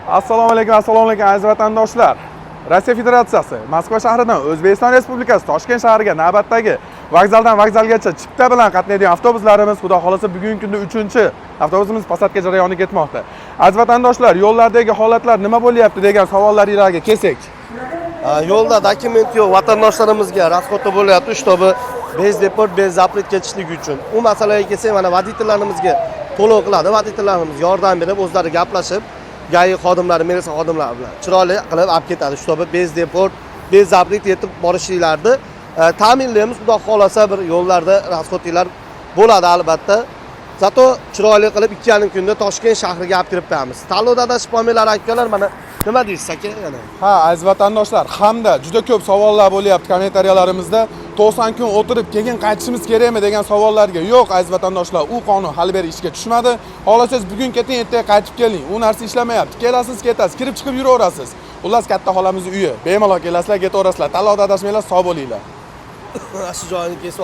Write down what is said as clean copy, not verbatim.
Assalomu alaykum aziz vatandoshlar. Rossiya Federatsiyasi Moskva shahridan O'zbekiston Respublikasi Toshkent shahriga navbatdagi vokzaldan vokzalgacha chipta bilan qatnaydigan avtobuslarimiz xudo xolasa bugungi kunda 3-avtobusimiz posадка jarayoni ketmoqda. Aziz vatandoshlar, yo'llardagi holatlar nima bo'lyapti degan savollaringizga kelsak. Yo'lda dokument yo'q vatandoshlarimizga расходda bo'lyapti, shtobi bez deport, bez zapret ketishligi uchun. U masalaga kelsak, mana voditelyarimizga to'lov qiladi, voditellarimiz yordam berib, o'zlari gaplashib, GAI xodimlari, militsiya xodimlari bilan chiroyli qilib olib ketadi. Shtobi bez deport, bez zapret yetib borishinglarni ta'minlaymiz. Xudo xolasa bir yo'llarda расходlar bo'ladi albatta. Zato chiroyli qilib 2,5 kunda Toshkent shahriga olib kirib qo'yamiz. Tanlovda adashib qolmanglar akalar, mana nima deysiz aka yana? Ha, aziz vatandoshlar, hamda juda ko'p savollar bo'lyapti kommentariyallarimizda. 90 kun o'tirib keyin qaytishimiz kerakmi degan savollarga yo'q aziz vatandoshlar, u qonun hali beri ishga tushmadi. Xohlasangiz bugun keting, ertaga qaytib keling. U narsa ishlamayapti. Kelasiz, ketasiz, kirib chiqib yuraverasiz. Xullas katta xolamizning uyi. Bemalol kelasizlar, ketaverasizlar. Tanlovda adashmanglar, sog' bo'linglar. Shu joyini kesib